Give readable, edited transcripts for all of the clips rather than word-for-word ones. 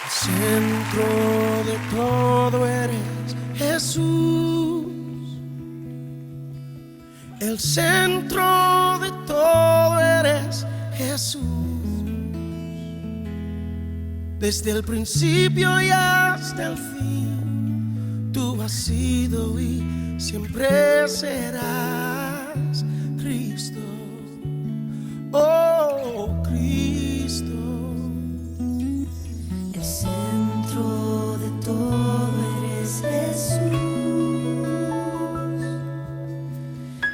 Centro de todo eres Jesús. El centro de todo eres Jesús. Desde el principio y hasta el fin, tú has sido y siempre serás Cristo. Oh, Cristo. El centro de todo eres Jesús.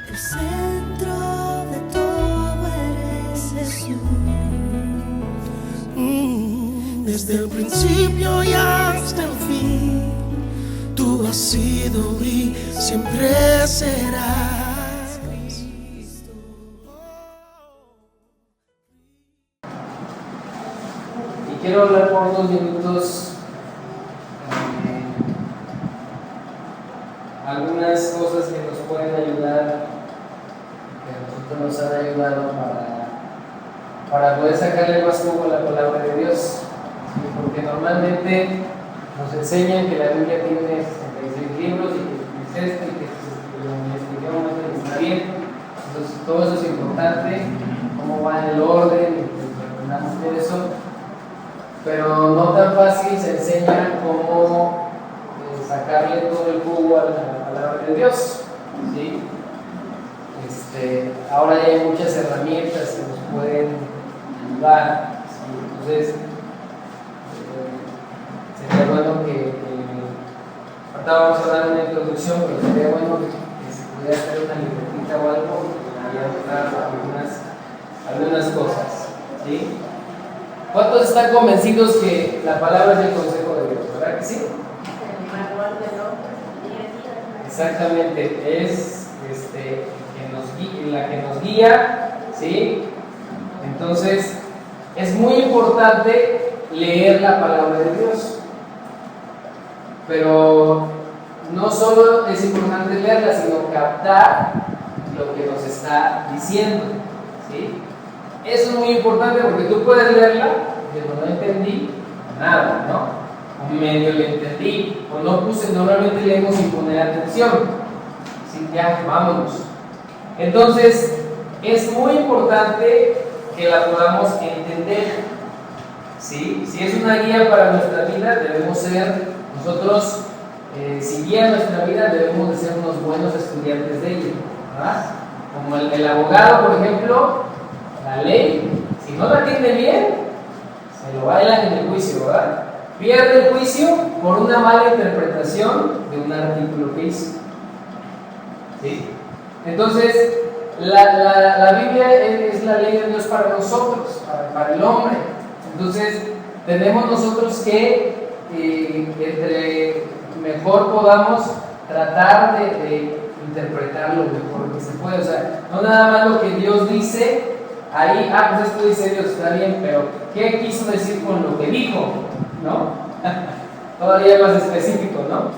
El centro de todo eres Jesús. Desde el principio y hasta el fin, tú has sido y siempre serás Cristo. Y quiero hablar por unos minutos algunas cosas que nos pueden ayudar, que a nosotros nos han ayudado para poder sacarle más jugo a la palabra de Dios. ¿Sí? Porque normalmente nos enseñan que la Biblia tiene 66 libros y que es esto y que lo investigamos y está bien. Entonces todo eso es importante, cómo va el orden y entendamos todo eso. Pero no tan fácil se enseña cómo sacarle todo el jugo a la palabra de Dios. ¿Sí? Ahora ya hay muchas herramientas que nos pueden ayudar. ¿Sí? Entonces, sería bueno que ahorita vamos a dar una introducción, pero sería bueno que se pudiera hacer una libretita o algo y anotar algunas cosas. ¿Sí? ¿Cuántos están convencidos que la palabra es el consejo de Dios? ¿Verdad que sí? El manual del hombre. Exactamente, es la que nos guía, ¿sí? Entonces, es muy importante leer la palabra de Dios. Pero no solo es importante leerla, sino captar lo que nos está diciendo, ¿sí? Eso es muy importante porque tú puedes leerla y no entendí nada, ¿no? O medio le entendí, o no puse, normalmente leemos sin poner atención. Sí, ya, vámonos. Entonces, es muy importante que la podamos entender. ¿Sí? Si es una guía para nuestra vida, debemos ser nosotros, si guía nuestra vida, debemos de ser unos buenos estudiantes de ella, ¿verdad? Como el abogado, por ejemplo, la ley, si no la entiende bien, se lo bailan en el juicio, ¿verdad? Pierde el juicio por una mala interpretación de un artículo que hizo. ¿Sí? Entonces, la Biblia es la ley de Dios para nosotros, para el hombre. Entonces, tenemos nosotros que, entre mejor podamos tratar de interpretar lo mejor que se puede. O sea, no nada más lo que Dios dice, ahí, pues esto dice Dios, está bien, pero ¿qué quiso decir con lo que dijo? ¿No? Todavía más específico, ¿no?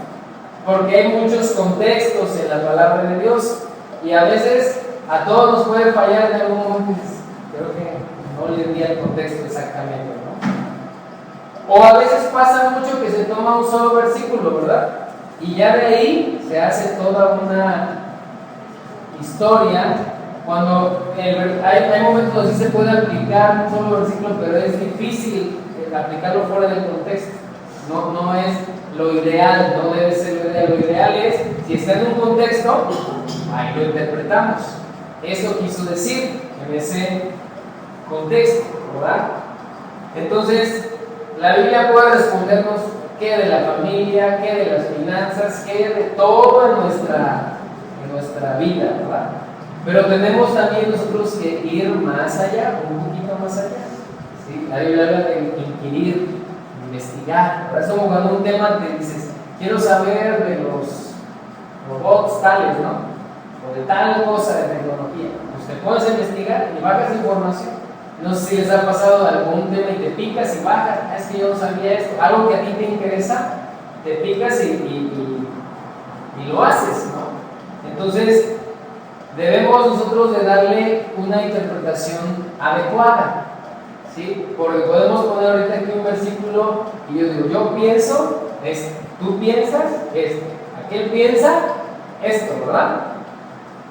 Porque hay muchos contextos en la palabra de Dios y a veces a todos nos puede fallar en algún momento. Creo que no le di el contexto exactamente, ¿no? O a veces pasa mucho que se toma un solo versículo, ¿verdad? Y ya de ahí se hace toda una historia. Cuando hay momentos donde sí se puede aplicar un solo versículo, pero es difícil aplicarlo fuera del contexto. No es lo ideal, no debe ser lo ideal. Lo ideal es, si está en un contexto, ahí lo interpretamos. Eso quiso decir en ese contexto, ¿verdad? Entonces, la Biblia puede respondernos qué de la familia, qué de las finanzas, qué de todo en nuestra vida, ¿verdad? Pero tenemos también nosotros que ir más allá, un poquito más allá. ¿Sí? La Biblia habla de inquirir, investigar. Ahora estamos jugando un tema que dices, quiero saber de los robots tales, ¿no? O de tal cosa de tecnología. Pues te pones a investigar y bajas información. No sé si les ha pasado algún tema y te picas y bajas. Es que yo no sabía esto. Algo que a ti te interesa, te picas y lo haces, ¿no? Entonces, debemos nosotros de darle una interpretación adecuada. ¿sí? Porque podemos poner ahorita aquí un versículo y yo digo, yo pienso esto, tú piensas esto, aquel piensa esto, ¿verdad?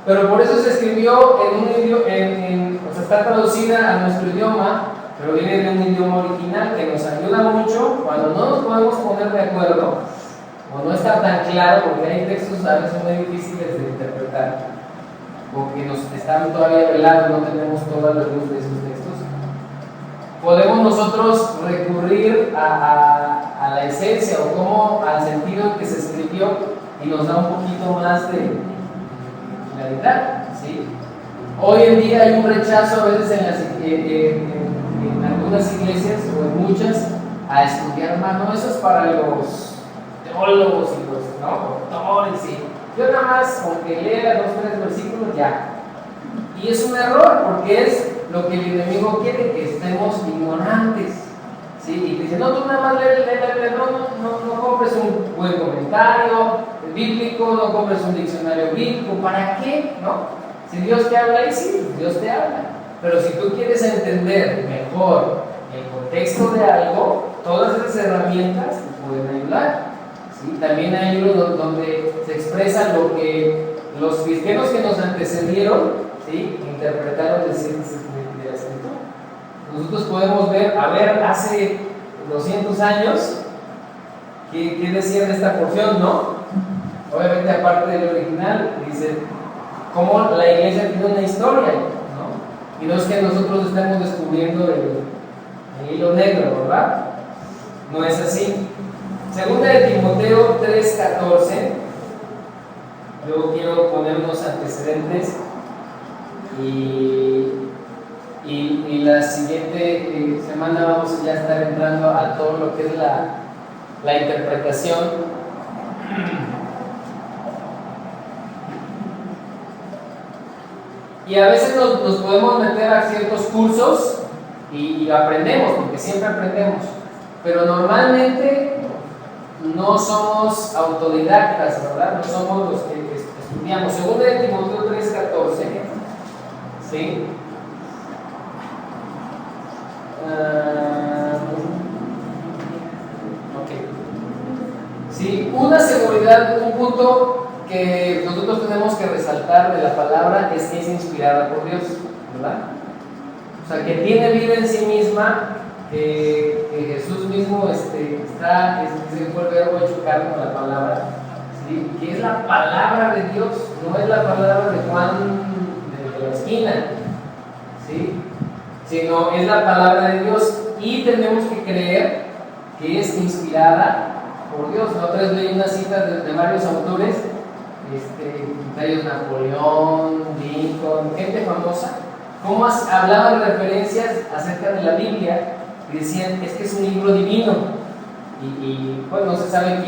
Pero por eso se escribió en un idioma, o sea, está traducida a nuestro idioma, pero viene de un idioma original que nos ayuda mucho cuando no nos podemos poner de acuerdo o no está tan claro, porque hay textos a veces muy difíciles de interpretar, porque nos están todavía velados, no tenemos toda la luz de esos textos. Podemos nosotros recurrir a la esencia o como al sentido en que se escribió y nos da un poquito más de claridad, ¿sí? Hoy en día hay un rechazo a veces en algunas iglesias o en muchas a estudiar más, no, eso es para los teólogos y los doctores, ¿sí? Yo nada más con que lea 2 o 3 versículos ya. Y es un error porque es lo que el enemigo quiere, que estemos ignorantes, ¿sí? Y te dice, no, tú nada más lee, no compres un buen comentario bíblico, no compres un diccionario bíblico, ¿para qué? ¿No? Si Dios te habla ahí, sí, Dios te habla. Pero si tú quieres entender mejor el contexto de algo, todas esas herramientas te pueden ayudar, ¿sí? También hay libros donde se expresa lo que los cristianos que nos antecedieron, ¿sí?, interpretaron de la Escritura. Nosotros podemos ver, hace 200 años, ¿qué decía de esta porción, no? Obviamente, aparte del original, dice cómo la iglesia tiene una historia, ¿no? Y no es que nosotros estemos descubriendo el hilo negro, ¿verdad? No es así. Segunda de Timoteo 3:14. Yo quiero poner unos antecedentes y la siguiente semana vamos ya a estar entrando a todo lo que es la interpretación. Y a veces nos podemos meter a ciertos cursos y aprendemos, porque siempre aprendemos, pero normalmente no somos autodidactas, ¿verdad? No somos los que estudiamos. Segunda de Timoteo 3:14, ¿sí? Sí, una seguridad, un punto que nosotros tenemos que resaltar de la palabra es que es inspirada por Dios, ¿verdad? O sea, que tiene vida en sí misma, que Jesús mismo fue el verbo hecho carne con la palabra, ¿sí? Que es la palabra de Dios, no es la palabra de Juan de la esquina, ¿sí? Sino es la palabra de Dios, y tenemos que creer que es inspirada por Dios. La otra vez leí una cita de varios autores, entre ellos Napoleón, Lincoln, gente famosa, cómo hablaban referencias acerca de la Biblia y decían, es que es un libro divino, y pues no se sabe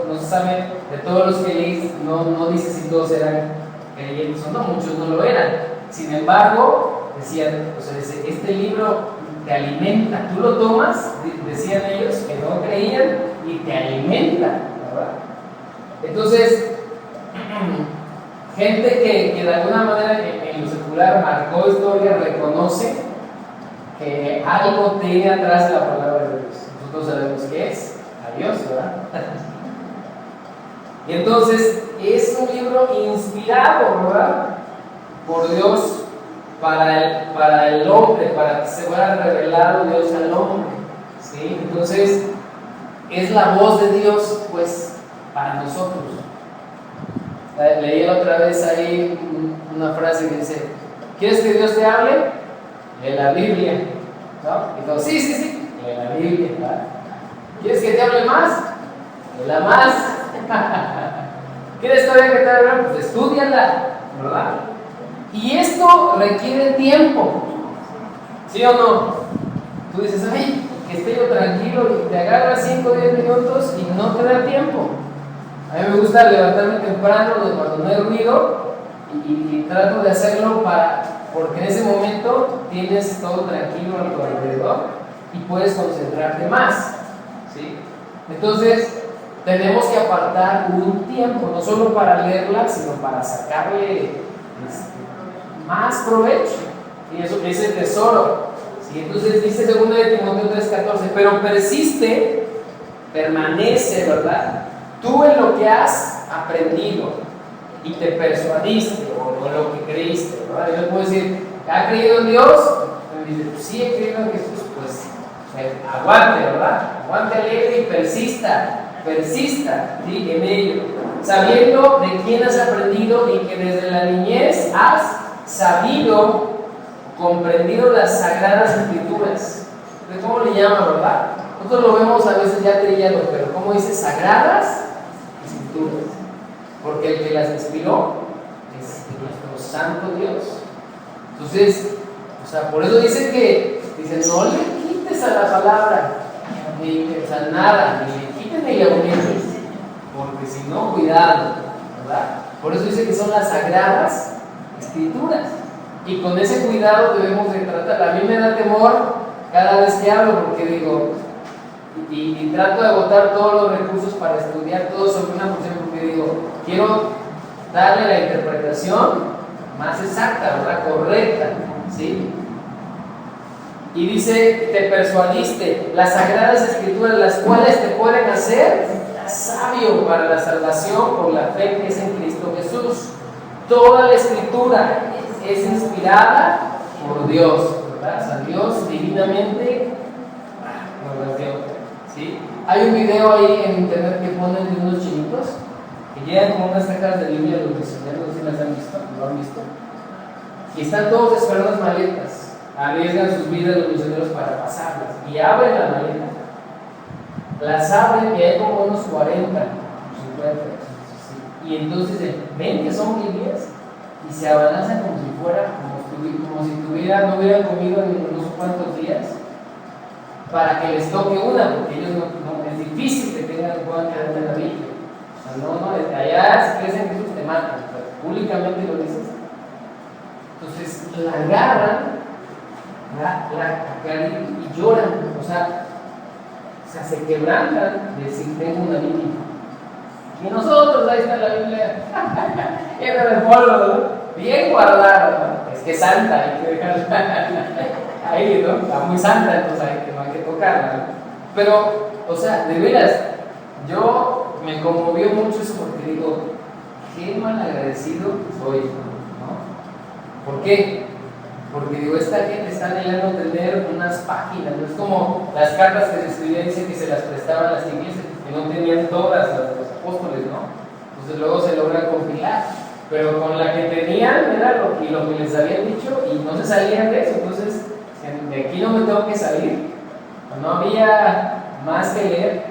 no se sabe de todos los que leí, no dice si todos eran creyentes o no, muchos no lo eran. Sin embargo, decían, o sea, este libro te alimenta, tú lo tomas, decían ellos que no creían, y te alimenta, ¿verdad? Entonces, gente que de alguna manera en lo secular marcó historia, reconoce que algo tiene atrás de la palabra de Dios. Nosotros sabemos qué es, a Dios, ¿verdad? Y entonces es un libro inspirado, ¿verdad?, por Dios para el hombre, para que se fuera revelado Dios al hombre, ¿sí? Entonces es la voz de Dios, pues, para nosotros. Leí la otra vez ahí una frase que dice, ¿quieres que Dios te hable? Lee la Biblia, ¿no? Y todos, sí, lee la Biblia, ¿verdad? ¿Quieres que te hable más? Léela más. ¿Quieres todavía que te hable? Pues estúdiala, ¿verdad? Y esto requiere tiempo, ¿sí o no? Tú dices, ay, que esté yo tranquilo, y te agarras 5 o 10 minutos y no te da tiempo. A mí me gusta levantarme temprano cuando no hay ruido y trato de hacerlo porque en ese momento tienes todo tranquilo a tu alrededor y puedes concentrarte más, ¿sí? Entonces tenemos que apartar un tiempo, no solo para leerla, sino para sacarle más provecho, y eso es el tesoro, ¿sí? Y entonces dice 2 de Timoteo 3:14, pero persiste, permanece, ¿verdad? Tú en lo que has aprendido y te persuadiste, o lo que creíste, ¿verdad? Yo puedo decir, ¿ha creído en Dios? Y me dice, pues sí, he creído en Jesús, pues aguante, ¿verdad? Aguante alegre y persista, ¿sí? En ello, sabiendo de quién has aprendido y que desde la niñez has sabido, comprendido las sagradas escrituras. ¿Cómo le llama, verdad? Nosotros lo vemos a veces ya trillado, pero ¿cómo dice? Sagradas escrituras. Porque el que las inspiró es nuestro santo Dios. Entonces, o sea, por eso dice que, no le quites a la palabra, ni a nada, ni le quites ni le aumentes, porque si no, cuidado, ¿verdad? Por eso dice que son las sagradas escrituras. Y con ese cuidado debemos de tratar. A mí me da temor cada vez que hablo, porque digo, y trato de agotar todos los recursos para estudiar todo sobre una porción, porque digo, quiero darle la interpretación más exacta, ¿verdad? Correcta, ¿sí? Y dice, te persuadiste, las sagradas escrituras, las cuales te pueden hacer sabio para la salvación por la fe que es en Cristo Jesús. Toda la escritura es inspirada por Dios, ¿verdad? O sea, Dios divinamente nos las dio, ¿sí? Hay un video ahí en internet que ponen de unos chinitos que llegan con unas cajas de Biblia, los misioneros, no sé si las han visto, ¿lo han visto? Y están todos esperando las maletas, arriesgan sus vidas los misioneros para pasarlas, y abren la maleta, las abren y hay como unos 40, 50, y entonces ven que son Biblias y se abalanzan como si fuera, como si no hubieran comido en unos cuantos días, para que les toque una, porque ellos no es difícil que puedan quedar en la Biblia. O sea, allá si crees en Jesús te matan, pero públicamente lo dices. Entonces la agarran, y lloran, o sea, se quebrantan de decir, tengo una Biblia. Y nosotros, ahí está la Biblia, llena de polvo, ¿no? Bien guardada, ¿no? Es que es santa, hay que dejarla ahí, ¿no? Está muy santa, entonces no hay que tocarla, ¿no? Pero, o sea, de veras, yo me conmovió mucho eso porque digo, qué mal agradecido soy, ¿no? ¿Por qué? Porque digo, esta gente está anhelando tener unas páginas, no es como las cartas que se escribían, dicen que se las prestaban las iglesias, que no tenían todas las de los apóstoles, ¿no? Entonces luego se logra compilar, pero con la que tenían era lo que les habían dicho y no se salían de eso. Entonces, de aquí no me tengo que salir, no había más que leer.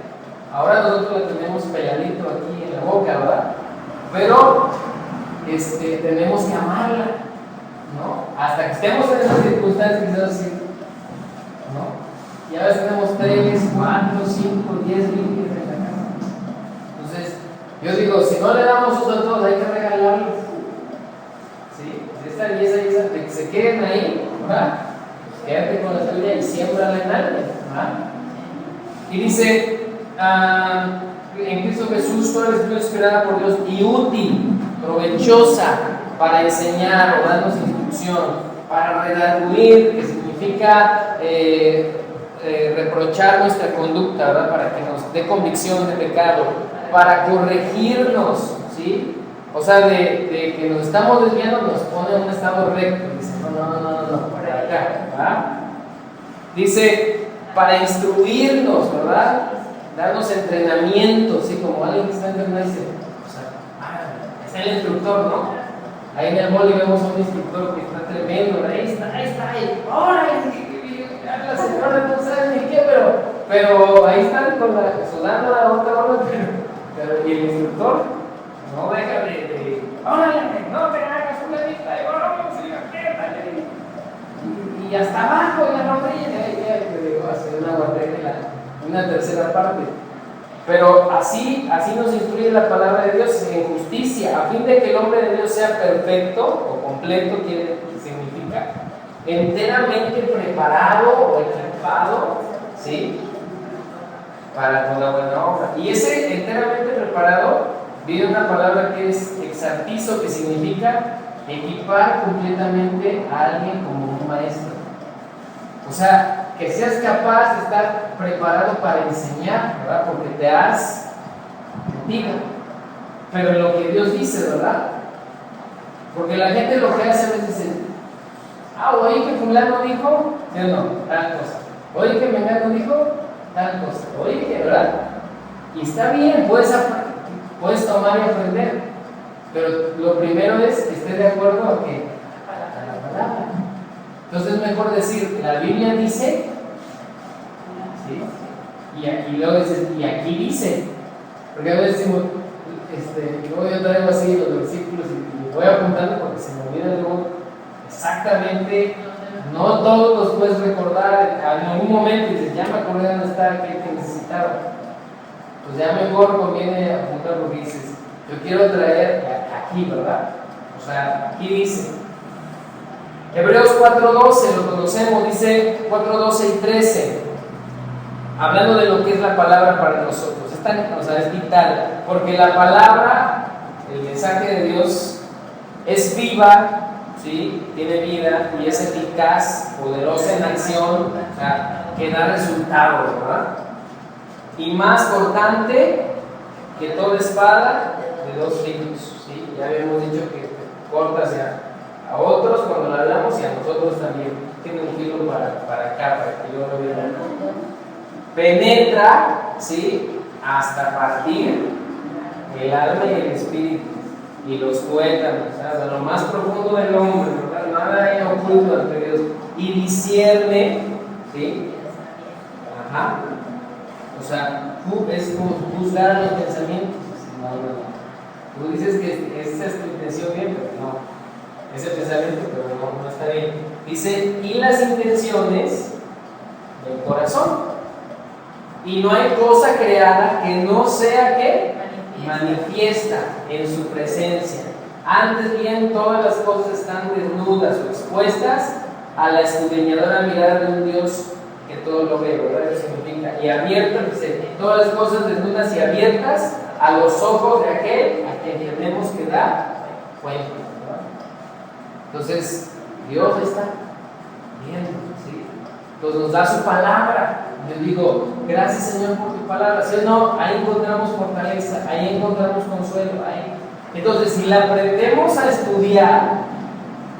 Ahora nosotros la tenemos pegadito aquí en la boca, ¿verdad? Pero tenemos que amarla, ¿no? Hasta que estemos en esas circunstancias, quizás así, ¿no? Y a veces tenemos 3, 4, 5, 10 Biblias en la casa. Entonces, yo digo, si no le damos uso a todos, hay que regalarlos. ¿Sí? Esta y esa, de que se queden ahí, ¿verdad? Quédate con la tuya y siémbrala en alguien, ¿verdad? Y dice, en Cristo Jesús, toda la escritura inspirada por Dios y útil, provechosa para enseñar o darnos instrucción, para redarguir, que significa reprochar nuestra conducta, ¿verdad? Para que nos dé convicción de pecado, para corregirnos, ¿sí? O sea, de que nos estamos desviando, nos pone en un estado recto. Dice, no, para acá, ¿verdad? Dice, para instruirnos, ¿verdad? Darnos entrenamiento, ¿sí? Como alguien que está entrenando, dice, o sea, está el instructor, ¿no? Ahí en el mall vemos a un instructor que está tremendo, ahí está, ¡órale! La señora no sabe ni qué, pero ahí están sudando la otra hora, pero y el instructor no deja de ¡órale! No te hagas una lista, y hasta abajo en la rodilla, ya te digo, hacer una guardería en una tercera parte. Pero así nos instruye la palabra de Dios en justicia, a fin de que el hombre de Dios sea perfecto o completo, significa enteramente preparado o equipado, ¿sí? Para toda buena obra. Y ese enteramente preparado viene una palabra que es exartizo, que significa equipar completamente a alguien como un maestro. O sea, que seas capaz de estar preparado para enseñar, ¿verdad? Porque te has metido. Pero lo que Dios dice, ¿verdad? Porque la gente lo que hace a veces dice, oye que fulano dijo, ¿sí o no? Tal cosa. Oye que Mengano dijo, tal cosa. Oye que, ¿verdad? Y está bien, puedes tomar y aprender. Pero lo primero es que estés de acuerdo a que a la palabra. Entonces es mejor decir, la Biblia dice, ¿sí? Y luego dices, y aquí dice. Porque a veces decimos, luego yo traigo así los versículos y voy apuntando porque se me olvida luego exactamente. No todos los puedes recordar. En algún momento dices, ya me acordé dónde está aquel que necesitaba. Pues ya mejor conviene apuntar lo que dices. Yo quiero traer aquí, ¿verdad? O sea, aquí dice. Hebreos 4:12, lo conocemos, dice 4:12 y 13. Hablando de lo que es la palabra para nosotros. Es vital. Porque la palabra, el mensaje de Dios, es viva, ¿sí? Tiene vida y es eficaz, poderosa en acción, o sea, que da resultados, ¿verdad? Y más cortante que toda espada de dos filos, ¿sí? Ya habíamos dicho que corta hacia a otros cuando la hablamos y a nosotros también. Tiene un filo para acá, para que yo lo vea. Penetra, ¿sí? Hasta partir el alma y el espíritu y los tuétanos, hasta lo más profundo del hombre, ¿verdad? Nada hay oculto ante Dios, y discierne, ¿sí? Ajá. O sea, es como juzgar los pensamientos. No. Tú dices que esa es tu intención bien, pero no. Ese pensamiento, pero no está bien. Dice, y las intenciones del corazón. Y no hay cosa creada que no sea que manifiesta en su presencia. Antes bien, todas las cosas están desnudas o expuestas a la escudriñadora mirada de un Dios que todo lo ve, ¿verdad? Eso significa. Y abiertas, dice, todas las cosas desnudas y abiertas a los ojos de aquel a quien tenemos que dar cuenta, ¿verdad? Entonces, Dios está viendo, ¿sí? Entonces nos da su palabra. Yo digo, gracias Señor por tu palabra. Si o no, ahí encontramos fortaleza, ahí encontramos consuelo. Ahí. Entonces, si la aprendemos a estudiar,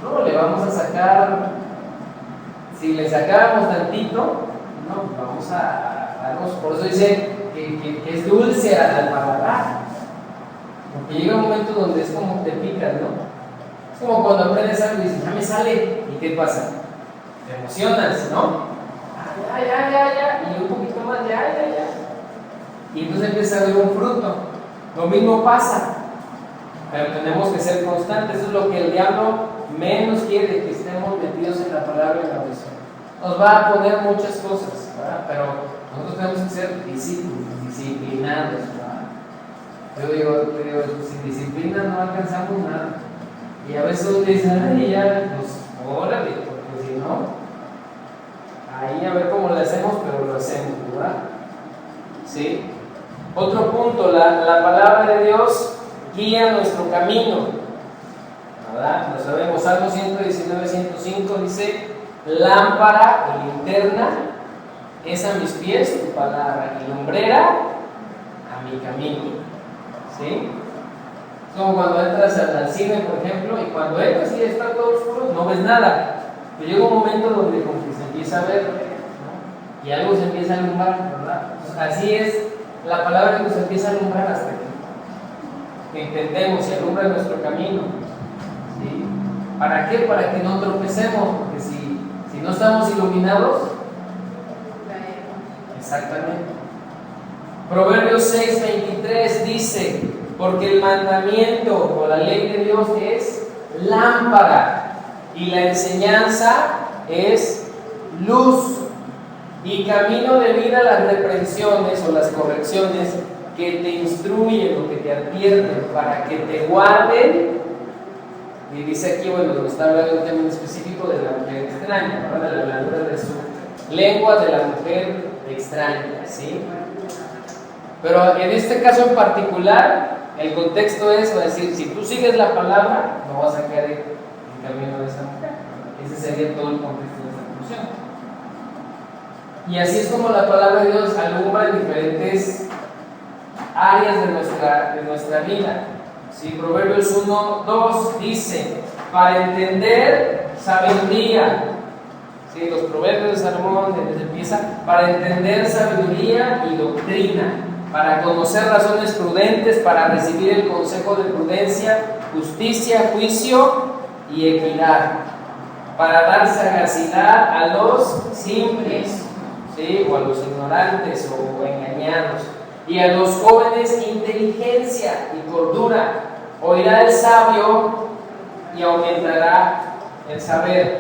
no le vamos a sacar, si le sacáramos tantito, no, vamos a darnos. Por eso dice que es dulce al paladar. Porque llega un momento donde es como te picas, ¿no? Es como cuando aprendes algo y dices, ya me sale. ¿Y qué pasa? Te emocionas, ¿no? Ya, y un poquito más, ya. Y entonces empieza a ver un fruto. Lo mismo pasa, pero tenemos que ser constantes. Eso es lo que el diablo menos quiere, que estemos metidos en la palabra y en la oración. Nos va a poner muchas cosas, ¿verdad? Pero nosotros tenemos que ser disciplinados, ¿verdad? Yo digo, sin disciplina no alcanzamos nada. Y a veces uno dice, pues órale, porque si no, ahí a ver cómo lo hacemos, pero lo hacemos, ¿verdad? ¿Sí? Otro punto, la palabra de Dios guía nuestro camino, ¿verdad? Lo sabemos, Salmo 119, 105 dice, lámpara y linterna es a mis pies tu palabra y lumbrera a mi camino, ¿sí? Es como cuando entras al cine, por ejemplo, y cuando entras y está todo oscuro, no ves nada. Pero llega un momento donde como que se empieza a ver, ¿no? Y algo se empieza a alumbrar, ¿verdad? Entonces, así es la palabra que se empieza a alumbrar hasta que entendemos y alumbra nuestro camino, ¿sí? ¿Para qué? Para que no tropecemos, porque si no estamos iluminados, exactamente. Proverbios 6:23 dice, porque el mandamiento o la ley de Dios es lámpara y la enseñanza es luz y camino de vida, las reprensiones o las correcciones que te instruyen o que te advierten para que te guarden. Y dice aquí, bueno, nos está hablando de un tema específico de la mujer extraña, ¿verdad? De la blandura de su lengua, de la mujer extraña, ¿sí? Pero en este caso en particular, el contexto es, va a decir, si tú sigues la palabra, no vas a caer en camino de esa mujer. Ese sería todo el contexto de esa función. Y así es como la palabra de Dios alumbra en diferentes áreas de nuestra vida. ¿Sí? Proverbios 1:2 dice, para entender sabiduría. ¿Sí? Los proverbios de Salomón empieza, para entender sabiduría y doctrina, para conocer razones prudentes, para recibir el consejo de prudencia, justicia, juicio y equidad, para dar sagacidad a los simples, ¿sí? O a los ignorantes o engañados, y a los jóvenes inteligencia y cordura. Oirá el sabio y aumentará el saber,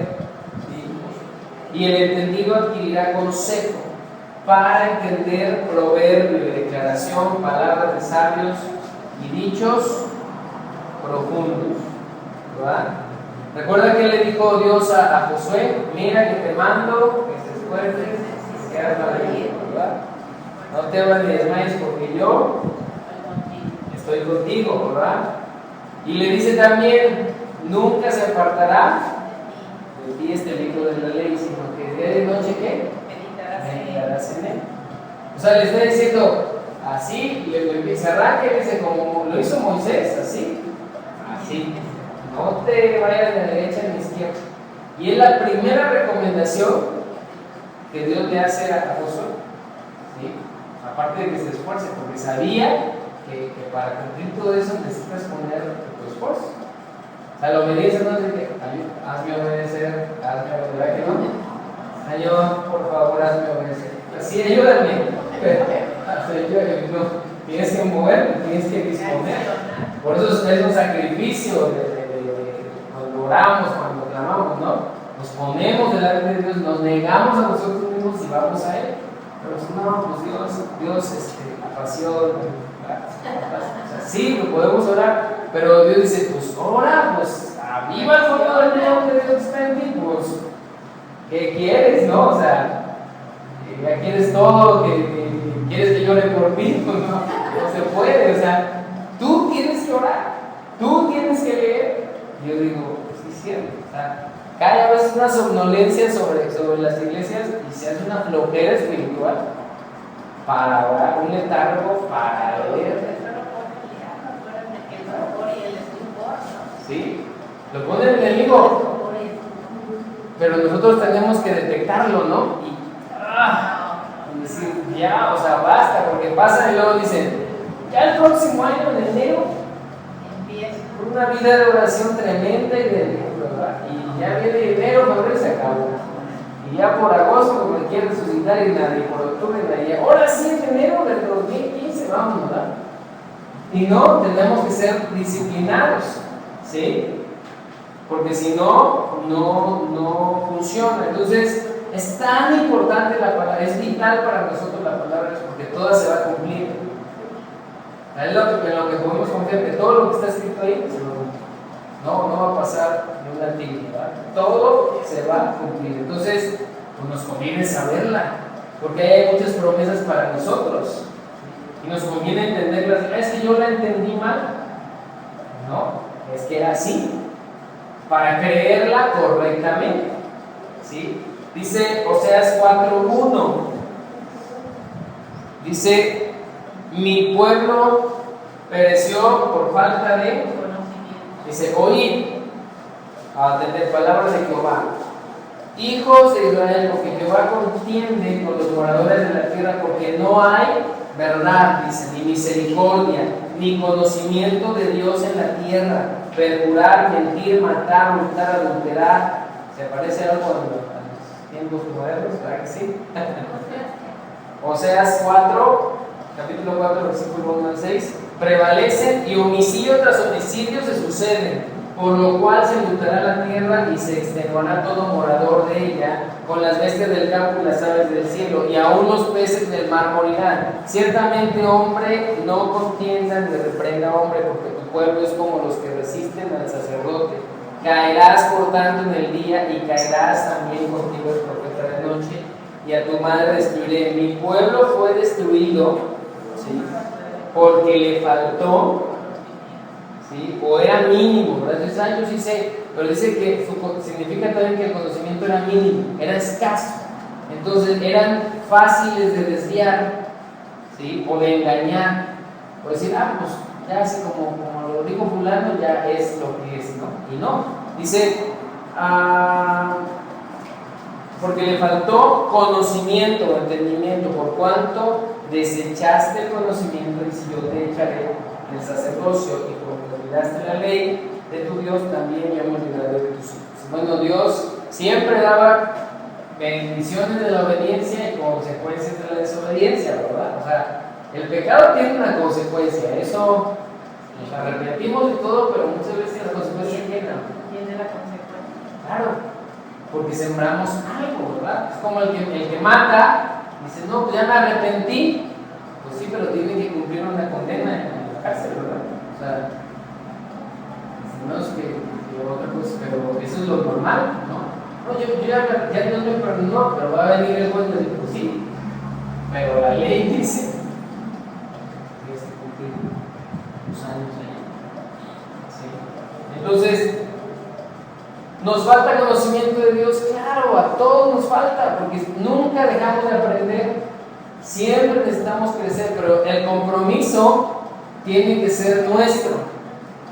¿sí? Y el entendido adquirirá consejo, para entender proverbio y declaración, palabras de sabios y dichos profundos, ¿verdad? Recuerda que le dijo Dios a Josué, mira que te mando, que estés fuerte, que hagas maravillas, ¿verdad? No temas ni desmayes porque yo estoy contigo, ¿verdad? Y le dice también, nunca se apartará de ti este libro de la ley, sino que día y noche, ¿qué? Meditarás en él. O sea, le está diciendo, así, y se arranca y dice, como lo hizo Moisés, así. No te vayas de la derecha ni izquierda. Y es la primera recomendación que Dios le hace a Josué, ¿sí? Aparte de que se esfuerce, porque sabía que para cumplir todo eso necesitas poner tu esfuerzo. O sea, la obediencia no es de que hazme obedecer, ¿verdad que no? Señor, por favor, hazme obedecer. Así, ayúdame. No, tienes que mover, tienes que disponer. Por eso es un sacrificio cuando oramos, cuando clamamos, ¿no? Nos ponemos delante de Dios, nos negamos a nosotros mismos y vamos a Él. Pero si no, pues Dios apasiona. O sea, sí, lo podemos orar, pero Dios dice, pues ora, pues aviva el fuego del león de Dios está en ti, pues, ¿qué quieres, no? O sea, ya quieres todo, que quieres que llore por ti, pues no se puede, o sea, tú tienes que orar, tú tienes que leer. Y yo digo, sí, es cierto, o sea, cae a veces una somnolencia sobre las iglesias y se hace una flojera espiritual para orar, un letargo para leer. Sí, lo pone el enemigo, pero nosotros tenemos que detectarlo, ¿no? Y decir, ya, o sea, basta, porque pasa y luego dicen, ya el próximo año, en enero, una vida de oración tremenda y de Dios, ¿verdad? Y ya viene enero, febrero y se acabó. Y ya por agosto, como me quiere resucitar y nadie, por octubre y nadie. Ahora sí, en enero del 2015, vamos, ¿verdad? Y no, tenemos que ser disciplinados, ¿sí? Porque si no, no funciona. Entonces, es tan importante la palabra, es vital para nosotros la palabra, porque toda se va a cumplir. Es lo que podemos confiar, que todo lo que está escrito ahí no va a pasar en una antigüedad. Todo se va a cumplir. Entonces, pues nos conviene saberla, porque hay muchas promesas para nosotros. Y nos conviene entenderlas. Es que yo la entendí mal. No, es que era así. Para creerla correctamente. ¿Sí? Dice Oseas 4:1. Dice, mi pueblo pereció por falta de conocimiento. Dice, oíd, a atender palabras de Jehová. Hijos de Israel, porque Jehová contiende con los moradores de la tierra, porque no hay verdad, dice, ni misericordia, ni conocimiento de Dios en la tierra. Perjurar, mentir, matar, hurtar, adulterar. ¿Se parece algo a los tiempos modernos? ¿Verdad que sí? Oseas 4, capítulo 4, versículo 1 al 6. Prevalecen y homicidio tras homicidio se suceden, por lo cual se enlutará la tierra y se extenuará todo morador de ella, con las bestias del campo y las aves del cielo, y aún los peces del mar morirán. Ciertamente, hombre, no contienda ni reprenda hombre, porque tu pueblo es como los que resisten al sacerdote. Caerás por tanto en el día y caerás también contigo el profeta de noche, y a tu madre destruiré. Mi pueblo fue destruido, ¿sí?, porque le faltó, ¿sí?, o era mínimo, ¿verdad? Entonces, yo sí sé, pero dice que significa también que el conocimiento era mínimo, era escaso. Entonces eran fáciles de desviar, ¿sí? O de engañar, o decir, pues ya así como lo dijo fulano, ya es lo que es, ¿no? Y no, dice, porque le faltó conocimiento o entendimiento, por cuanto desechaste el conocimiento, y si yo te echaré del sacerdocio, y porque olvidaste la ley de tu Dios, también yo me olvidaré de tus hijos. Bueno, Dios siempre daba bendiciones de la obediencia y consecuencias de la desobediencia, ¿verdad? O sea, el pecado tiene una consecuencia, eso nos arrepentimos y todo, pero muchas veces las consecuencias llegan. Tiene la consecuencia. Claro, porque sembramos algo, ¿verdad? Es como el que mata, dice, no, pues ya me arrepentí. Pues sí, pero tiene que cumplir una condena en la cárcel, ¿verdad? O sea, no es que otra cosa, pero eso es lo normal, ¿no? No, ya Dios me perdonó, pero va a venir el juez y dice, pues sí, pero la ley dice, tienes que cumplir los años ahí. ¿Sí? Entonces, ¿nos falta conocimiento de Dios? Claro, a todos nos falta, porque nunca dejamos de aprender, siempre necesitamos crecer, pero el compromiso tiene que ser nuestro.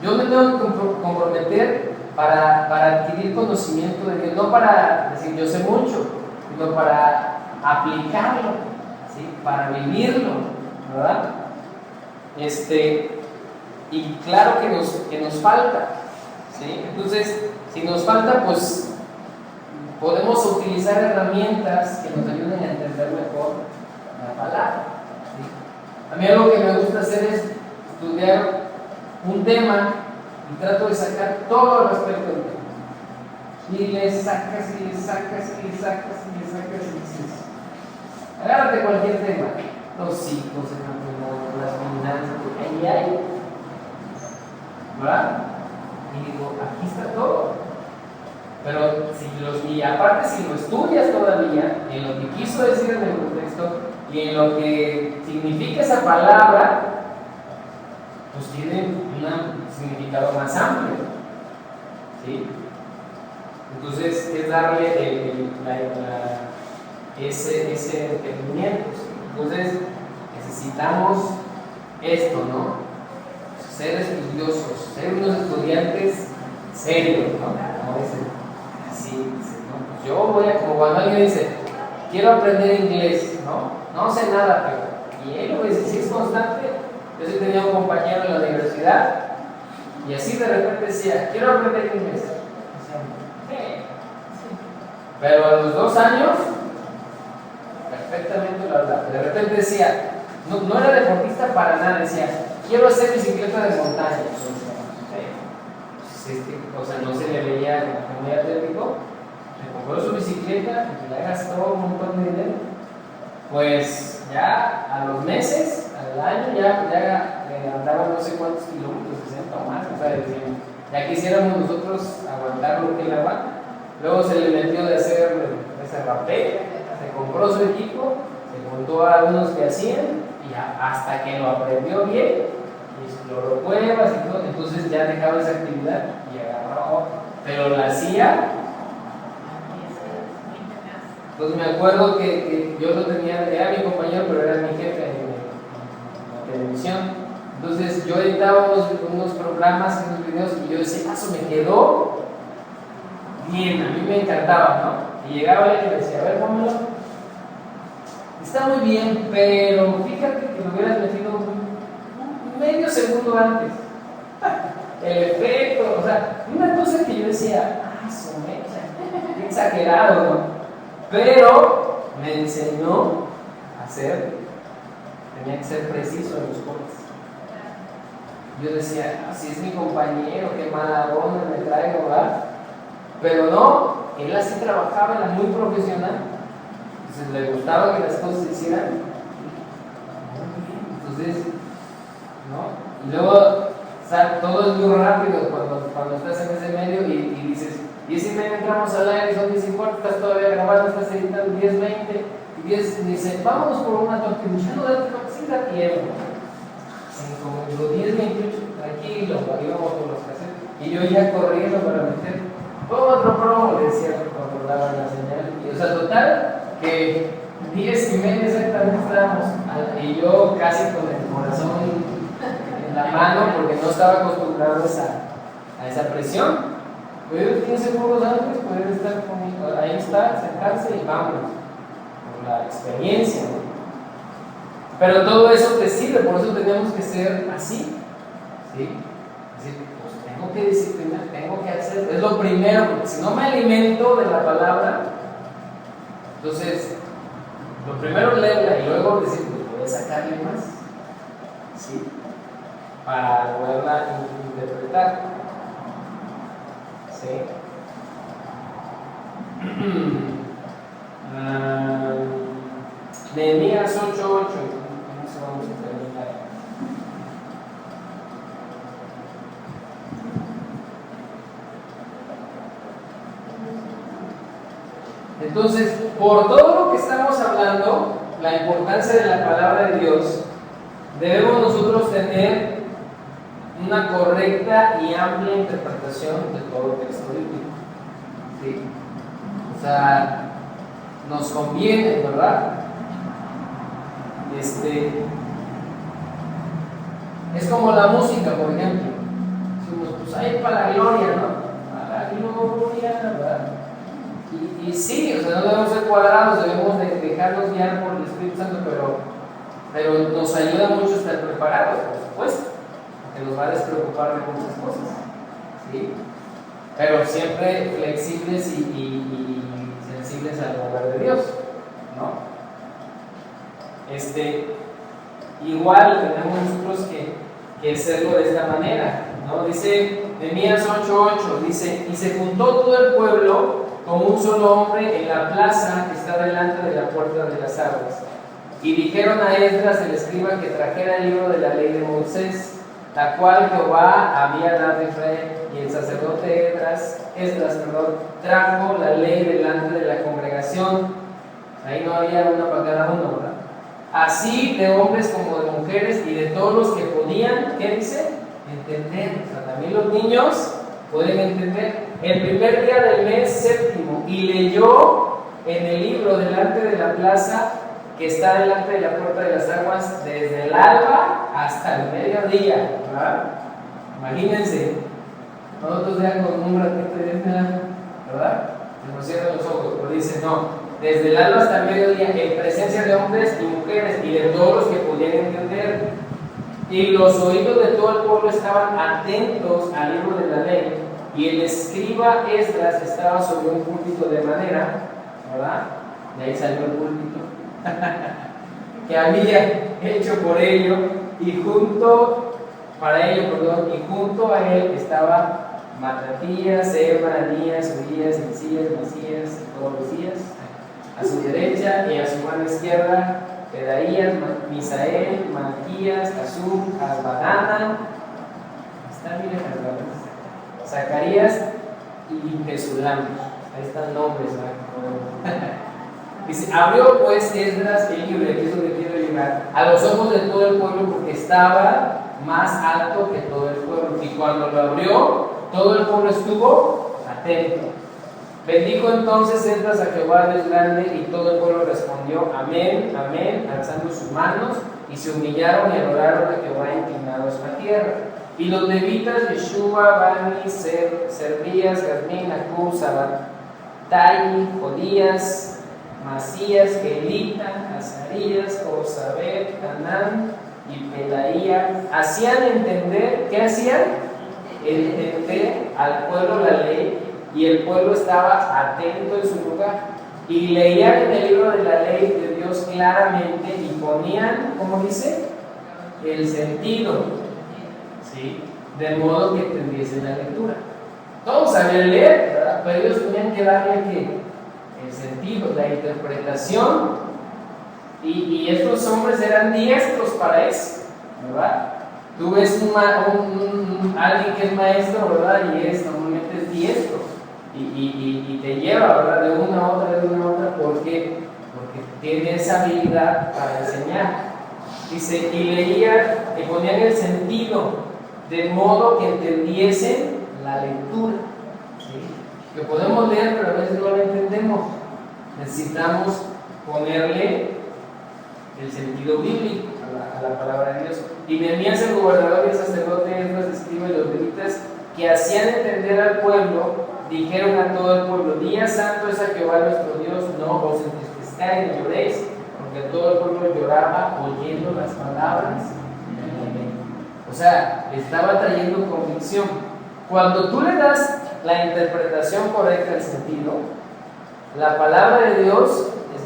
Yo me tengo que comprometer para adquirir conocimiento de Dios, no para decir yo sé mucho, sino para aplicarlo, ¿sí? Para vivirlo, ¿verdad? Y claro que nos falta, ¿sí? Entonces, si nos falta, pues podemos utilizar herramientas que nos ayuden a entender mejor la palabra, ¿sí? A mí algo que me gusta hacer es estudiar un tema y trato de sacar todo el aspecto del tema. Y le sacas, y le sacas, y le sacas, y le sacas, y dices, agárrate cualquier tema, los hijos, el matrimonio, las finanzas, ahí hay, ¿verdad? Y digo, aquí está todo. Pero y aparte si lo estudias todavía, en lo que quiso decir en el contexto y en lo que significa esa palabra, pues tiene un significado más amplio, ¿sí? Entonces es darle ese entendimiento, ¿sí? Entonces necesitamos esto, ¿no? Ser estudiosos, ser unos estudiantes serios, ¿no? Como dicen, así, ¿no? Pues yo voy a, como cuando alguien dice, quiero aprender inglés, no sé nada, pero, y él lo dice, si es constante. Yo sí tenía un compañero en la universidad y así de repente decía, quiero aprender inglés. Decía, ¿qué? Sí. Pero a los 2 años, perfectamente lo hablaba. De repente decía, no era deportista para nada, decía, quiero hacer bicicleta de montaña. O sea, no se le veía como muy atlético. Se compró su bicicleta, y ya gastó un montón de dinero. Pues ya a los meses, al año, ya andaba no sé cuántos kilómetros, 60 o más. O sea, decían, ya quisiéramos nosotros aguantar lo que él aguanta. Luego se le metió de hacer ese rapel, se compró su equipo, se montó a unos que hacían, y hasta que lo aprendió bien, y exploró cuevas y todo, entonces ya dejaba esa actividad y agarraba otra. Pero la hacía. Entonces me acuerdo que yo lo tenía, era mi compañero, pero era mi jefe en la televisión. Entonces yo editaba unos programas, unos videos, y yo decía, eso me quedó bien, a mí me encantaba, ¿no? Y llegaba él y me decía, a ver, pónmelo. Está muy bien, pero fíjate que lo hubieras metido medio segundo antes. El efecto, o sea, una cosa que yo decía, su mecha, qué exagerado, ¿no? Pero me enseñó a tenía que ser preciso en los cortes. Yo decía, si es mi compañero, qué mala onda me traigo, ¿verdad? Pero no, él así trabajaba, era muy profesional. Entonces le gustaba que las cosas se hicieran muy bien. Entonces, ¿no? Y luego, o sea, todo es muy rápido cuando estás en ese medio y dices, 10:30 entramos al aire, son 10:15, estás todavía grabando, estás editando 10:20, y 10 dice, vámonos por una tortilla, no date da tiempo. Como digo, 10:28, tranquilo, íbamos por los casetes, y yo ya corriendo para meter otro promo, le decía cuando daban la señal, y o sea, total, que 10:30 exactamente estábamos, y yo casi con el corazón en la mano porque no estaba acostumbrado a esa presión. Pero 15 segundos antes pueden estar conmigo, ahí está, sentarse y vámonos, por la experiencia, ¿no? Pero todo eso te sirve, por eso tenemos que ser así, ¿sí? Es decir, pues tengo que disciplinar, tengo que hacer, es lo primero, porque si no me alimento de la palabra, entonces lo primero leerla y luego decir, pues voy a sacarle más, ¿sí? Para poderla interpretar, ¿sí? Nehemías 8:8, con eso vamos a terminar. Entonces, por todo lo que estamos hablando, la importancia de la palabra de Dios, debemos nosotros tener una correcta y amplia interpretación de todo el texto bíblico, ¿sí? O sea, nos conviene, ¿verdad? Es como la música, por ejemplo. Decimos, pues hay para la gloria, ¿no? Para la gloria, ¿verdad? Y sí, o sea, no debemos ser cuadrados, debemos de dejarnos guiar por el Espíritu Santo, pero nos ayuda mucho estar preparados, por supuesto, que nos va a despreocupar de muchas cosas, ¿sí? Pero siempre flexibles y sensibles al mover de Dios, ¿no? Igual tenemos nosotros que hacerlo de esta manera, ¿no? Dice Nehemías 8:8, dice, y se juntó todo el pueblo como un solo hombre en la plaza que está delante de la puerta de las aguas. Y dijeron a Esdras el escriba que trajera el libro de la ley de Moisés, la cual Jehová había dado a Israel. Y el sacerdote Esdras, trajo la ley delante de la congregación. Ahí no había una para cada uno, ¿verdad? Así de hombres como de mujeres y de todos los que podían, ¿qué dice? Entender. O sea, también los niños pueden entender. El primer día del mes séptimo, y leyó en el libro delante de la plaza que está delante de la puerta de las aguas desde el alba hasta el mediodía, ¿verdad? Imagínense, nosotros ya con un ratito de ¿verdad? Se nos cierran los ojos, pero dice no. Desde el alba hasta el mediodía, en presencia de hombres y mujeres y de todos los que podían entender. Y los oídos de todo el pueblo estaban atentos al libro de la ley. Y el escriba Esdras estaba sobre un púlpito de madera, ¿verdad? De ahí salió el púlpito, que había hecho por ello, y junto a él estaba Matatías, Ananías, Urias, Hilcías, Masías, todos los días. A su derecha y a su mano izquierda, Pedaías, Misael, Malquías, Azur, Asbadana, Zacarías y Mesulam. Ahí están nombres, ¿no? Dice, abrió pues Esdras el libro, que es donde quiero llegar, a los ojos de todo el pueblo, porque estaba más alto que todo el pueblo. Y cuando lo abrió, todo el pueblo estuvo atento. Bendijo entonces Esdras a Jehová Dios grande, y todo el pueblo respondió amén, amén, alzando sus manos, y se humillaron y adoraron a Jehová inclinados a la tierra. Y los levitas, Yeshua, Bani, Servías, Gazmín, Acub, Sabatai, Jodías, Masías, Elita, Azarías, Josabed, Hanán y Pedaía, hacían entender, ¿qué hacían? Entender al pueblo la ley. Y el pueblo estaba atento en su lugar y leían en el libro de la ley de Dios claramente y ponían, ¿cómo dice? El sentido, ¿sí? De modo que entendiesen la lectura. Todos sabían leer, ¿verdad? Pero ellos tenían que darle el sentido, la interpretación, y estos hombres eran diestros para eso, ¿verdad? Tú ves alguien que es maestro, ¿verdad? Y normalmente es diestro. Y te lleva, ¿verdad? De una a otra, porque tiene esa habilidad para enseñar. Dice, y leían y ponían el sentido, de modo que entendiesen la lectura, ¿sí? Que podemos leer, pero a veces no la entendemos. Necesitamos ponerle el sentido bíblico a la palabra de Dios. Y Nehemías, el gobernador y el sacerdote, Esdras, escriba y los levitas, que hacían entender al pueblo, dijeron a todo el pueblo: día santo es a Jehová nuestro Dios, no os entristezcáis ni lloréis, porque todo el pueblo lloraba oyendo las palabras de la ley. O sea, le estaba trayendo convicción. Cuando tú le das la interpretación correcta al sentido, la palabra de Dios es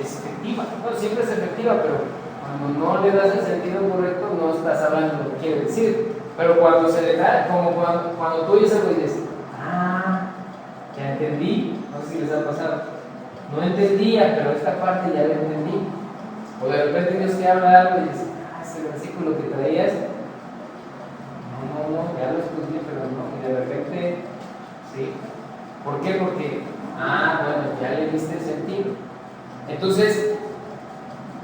efectiva. No, siempre es efectiva, pero cuando no le das el sentido correcto, no estás hablando lo que quiere decir. Pero cuando se le da, como cuando tú oyes algo y dices: ya entendí. No sé si les ha pasado. No entendía, pero esta parte ya la entendí. O de repente Dios te habla algo y dices: ese versículo que traías, no, ya lo escuché, pero no. Y de repente, sí. ¿Por qué? Porque, bueno, ya le diste el sentido. Entonces,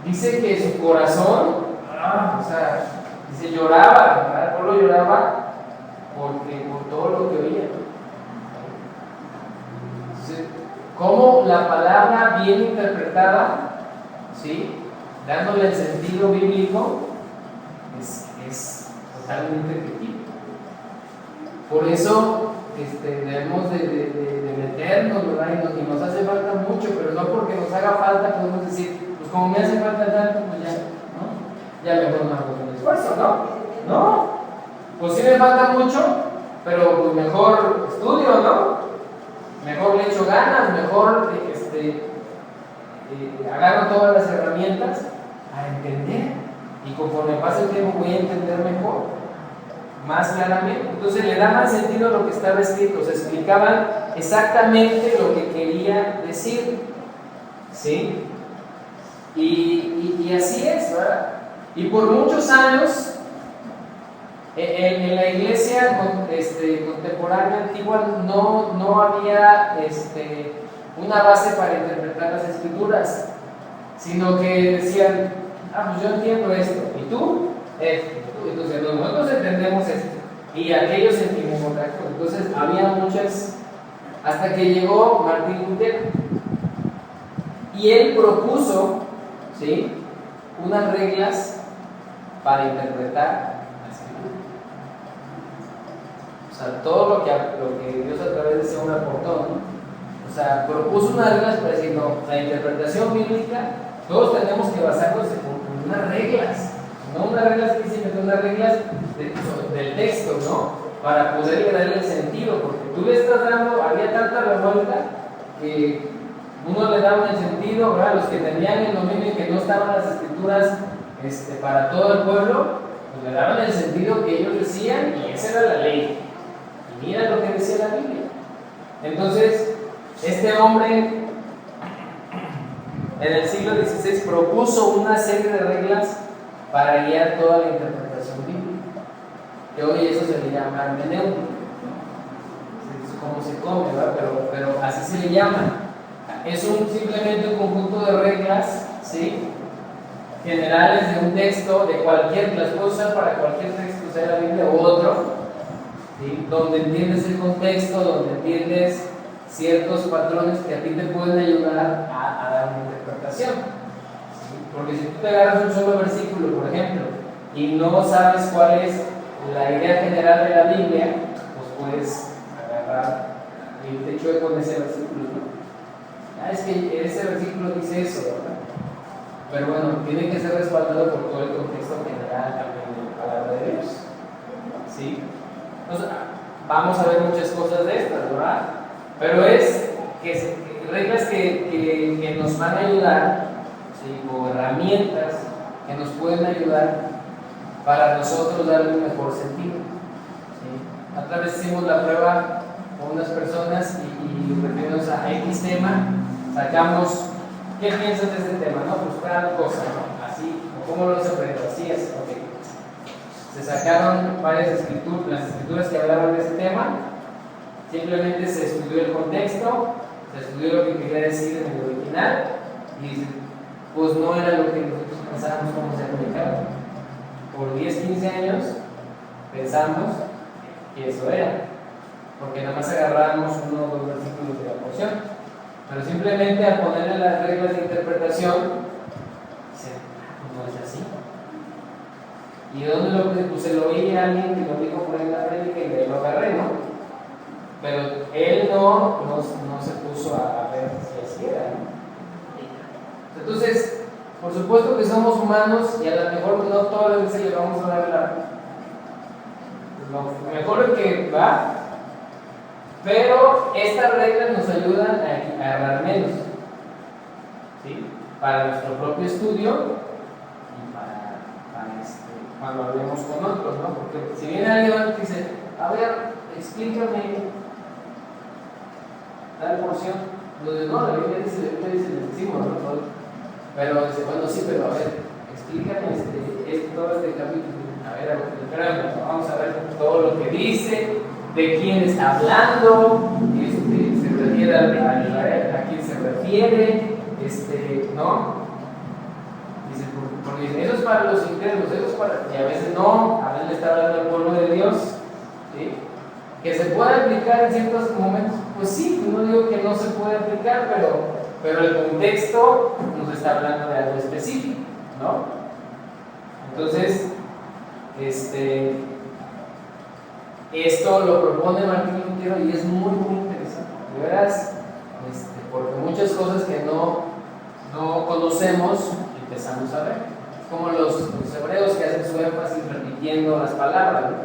dice que su corazón, dice, lloraba, ¿verdad? El pueblo lloraba por todo lo que oía. Entonces, ¿cómo la palabra bien interpretada, ¿sí?, dándole el sentido bíblico, es totalmente efectivo? Por eso debemos de meternos, ¿verdad? Y nos hace falta mucho, pero no porque nos haga falta podemos decir: pues como me hace falta tanto, pues ya, ¿no? Ya mejor no hago un esfuerzo, ¿no? No, pues sí me falta mucho, pero pues mejor estudio, ¿no? Mejor le echo ganas, mejor agarro todas las herramientas a entender, y conforme pasa el tiempo voy a entender mejor, más claramente. Entonces le da más sentido a lo que estaba escrito, se explicaban exactamente lo que quería decir, ¿sí? Y así es, ¿verdad? Y por muchos años en la iglesia contemporánea antigua no había una base para interpretar las escrituras, sino que decían: pues yo entiendo esto, y tú esto. Entonces nosotros entendemos esto y aquellos sentimos otra cosa. Entonces había muchas, hasta que llegó Martín Lutero y él propuso, ¿sí?, unas reglas para interpretar la escritura. O sea, todo lo que Dios a través de ese hombre aportó, ¿no? O sea, propuso unas reglas para decir: no, la interpretación bíblica, todos tenemos que basarnos en unas reglas. No unas reglas físicas, unas reglas del texto, ¿no? Para poderle darle el sentido, porque tú le estás dando, había tanta revuelta que uno le daba el sentido, ¿verdad? Los que tenían el dominio y que no estaban las escrituras para todo el pueblo, pues le daban el sentido que ellos decían, y esa era la ley. Y mira lo que decía la Biblia. Entonces, este hombre en el siglo XVI propuso una serie de reglas para guiar toda la interpretación bíblica, que hoy eso se le llama hermenéutica, es como se come, ¿verdad? Pero así se le llama. Es simplemente un conjunto de reglas, ¿sí?, generales de un texto, de cualquier, las puedes usar para cualquier texto, sea la Biblia u otro, ¿sí?, donde entiendes el contexto, donde entiendes ciertos patrones que a ti te pueden ayudar a dar una interpretación. Porque si tú te agarras un solo versículo, por ejemplo, y no sabes cuál es la idea general de la Biblia, pues puedes agarrar y te chueco con ese versículo, ¿no? Es que ese versículo dice eso, ¿verdad? Pero bueno, tiene que ser respaldado por todo el contexto general también de la palabra de Dios, ¿sí? Entonces, vamos a ver muchas cosas de estas, ¿verdad? Pero es reglas que nos van a ayudar, ¿sí?, o herramientas que nos pueden ayudar para nosotros darle un mejor sentido, ¿sí? Otra vez hicimos la prueba con unas personas y refiriéndonos a X tema, sacamos: ¿qué piensas de este tema? No, pues tal cosa, ¿no? Así, o cómo lo se aprendió, así es, ok. Se sacaron varias escrituras, las escrituras que hablaban de ese tema, simplemente se estudió el contexto, se estudió lo que quería decir en el original, y pues no era lo que nosotros pensábamos cómo se aplicaba. Por 10, 15 años pensamos que eso era, porque nada más agarrábamos uno o dos versículos de la porción. Pero simplemente al ponerle las reglas de interpretación, dice, no es así. ¿Y de dónde lo pues se lo oí a alguien que lo dijo por ahí en la prédica y lo agarré, ¿no? Pero él no se puso a ver si así era, ¿no? Entonces, por supuesto que somos humanos y a lo mejor no todas las veces le vamos a dar lo mejor que va, pero estas reglas nos ayudan a errar menos, ¿sí? Para nuestro propio estudio y para cuando hablemos con otros, ¿no? Porque si viene alguien y dice, a ver, explícame tal porción, no, la Biblia dice, les decimos, ¿no? Pero dice, bueno, sí, pero a ver, explícame todo este capítulo. A ver, espérame, vamos a ver todo lo que dice, de quién está hablando, se refiere a quién se refiere, ¿no? Dice, porque eso es para los incrédulos, eso es para, y a veces no, a veces le está hablando al pueblo de Dios, ¿sí? Que se puede aplicar en ciertos momentos, pues sí, no digo que no se puede aplicar, pero el contexto nos está hablando de algo específico, ¿no? Entonces, esto lo propone Martín Lutero y es muy, muy interesante, de veras, porque muchas cosas que no conocemos empezamos a ver, como los hebreos que hacen su énfasis repitiendo las palabras, ¿no?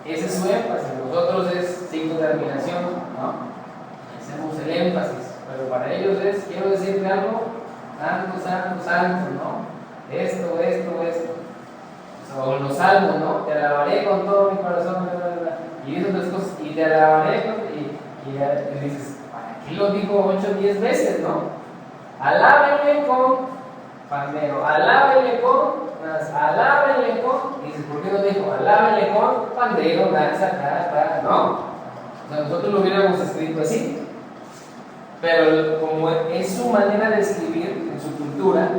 Ese es su énfasis, nosotros es signo de admiración, ¿no? Hacemos el énfasis, pero para ellos es, quiero decirte algo, santo, santo, santo, ¿no? Esto. O en los salmos, ¿no? Te alabaré con todo mi corazón, y dices otras cosas, y te alabaré, y dices, ¿para qué lo digo 8 o 10 veces, no? Alábenle con pandero, alábenle con, y dices, ¿por qué no dijo? Alábenle con pandero, danza, no. O sea, nosotros lo hubiéramos escrito así, pero como es su manera de escribir en su cultura,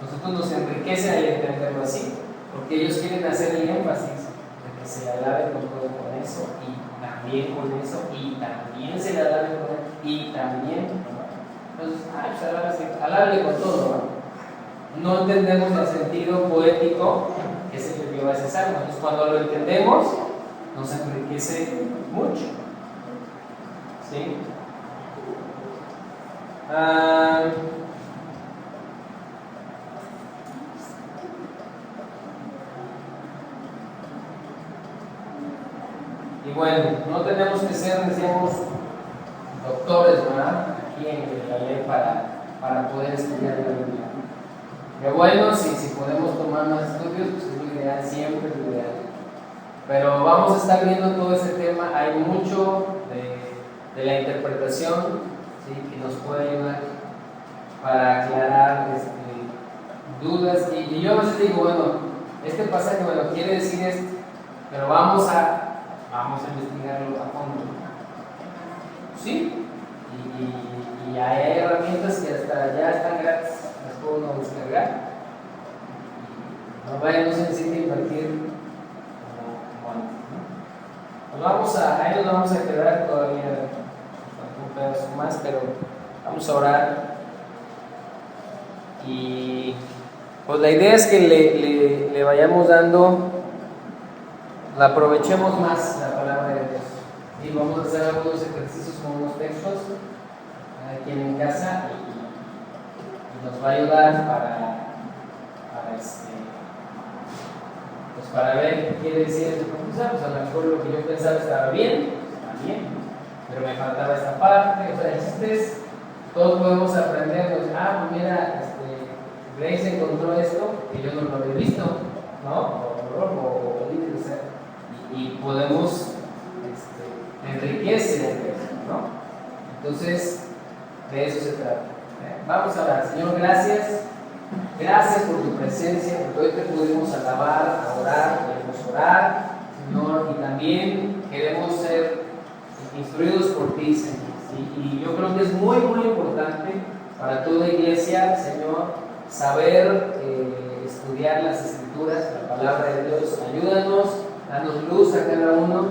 nosotros nos enriquece al entenderlo así. Porque ellos quieren hacer el énfasis de que se le alabe con eso, y también con eso, y también se le alabe con eso, y también, ¿no? Entonces, pues alábale con todo, ¿no? No entendemos el sentido poético que se le dio a ese salmo. Entonces, cuando lo entendemos, nos enriquece mucho, ¿sí? Y bueno, no tenemos que ser, decíamos, doctores, ¿verdad? Aquí en la ley para poder estudiar la Biblia. Que bueno, si podemos tomar más estudios, pues es lo ideal, siempre es lo ideal. Pero vamos a estar viendo todo ese tema. Hay mucho de la interpretación, ¿sí? Que nos puede ayudar para aclarar dudas. Y yo a veces digo, bueno, este pasaje, bueno, quiere decir esto, pero vamos a investigarlo a fondo. ¿Sí? Y hay herramientas que hasta ya están gratis, las puedo uno descargar. No vayan, no se necesita invertir como antes, ¿no? Ahí nos vamos a quedar todavía un pedazo más, pero vamos a orar. Y pues la idea es que le vayamos dando, la aprovechemos más la palabra de Dios. Y vamos a hacer algunos ejercicios con unos textos aquí en casa y nos va a ayudar para ver qué quiere decir este profesor. Pues a lo mejor lo que yo pensaba estaba bien, pero me faltaba esta parte. O sea, el chiste es, todos podemos aprender, pues, pues mira, Grace encontró esto que yo no lo había visto, ¿no? Y podemos, enriquecer eso, ¿no? Entonces, de eso se trata. Vamos a orar. Señor, gracias. Gracias por tu presencia, porque hoy te pudimos alabar, adorar, queremos orar, Señor, y también queremos ser instruidos por ti, Señor. Y yo creo que es muy, muy importante para toda iglesia, Señor, saber estudiar las Escrituras, la palabra de Dios. Ayúdanos, danos luz a cada uno,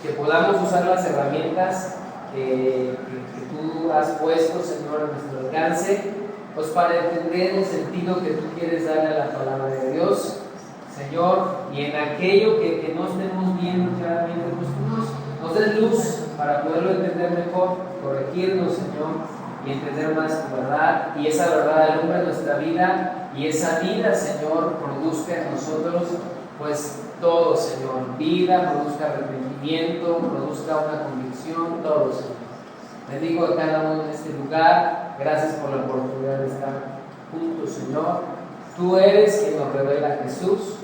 que podamos usar las herramientas que que tú has puesto, Señor, a nuestro alcance, pues para entender el sentido que tú quieres darle a la palabra de Dios, Señor, y en aquello que no estemos viendo claramente, pues tú nos des luz para poderlo entender mejor, corregirnos, Señor, y entender más tu verdad, y esa verdad alumbre nuestra vida, y esa vida, Señor, produzca en nosotros, pues todo, Señor, vida, produzca arrepentimiento, produzca una convicción, todo, Señor. Bendigo a cada uno en este lugar, gracias por la oportunidad de estar juntos, Señor. Tú eres quien nos revela a Jesús,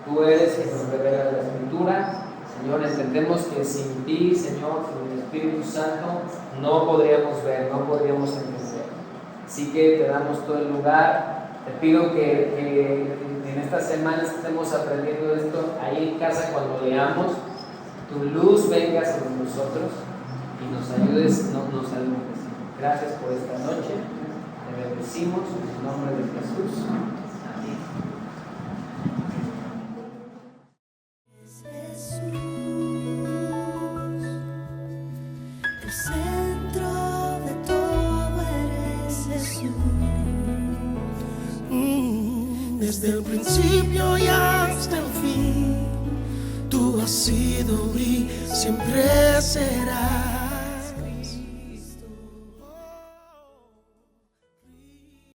tú eres quien nos revela la Escritura. Señor, entendemos que sin ti, Señor, sin el Espíritu Santo, no podríamos ver, no podríamos entender. Así que te damos todo el lugar. Te pido que en estas semanas que estemos aprendiendo esto, ahí en casa cuando leamos, tu luz venga sobre nosotros y nos ayudes, nos alumbres. Gracias por esta noche. Te bendecimos en el nombre de Jesús. Amén. El centro de todo eres Jesús. Desde el principio y hasta el fin, tú has sido y siempre serás.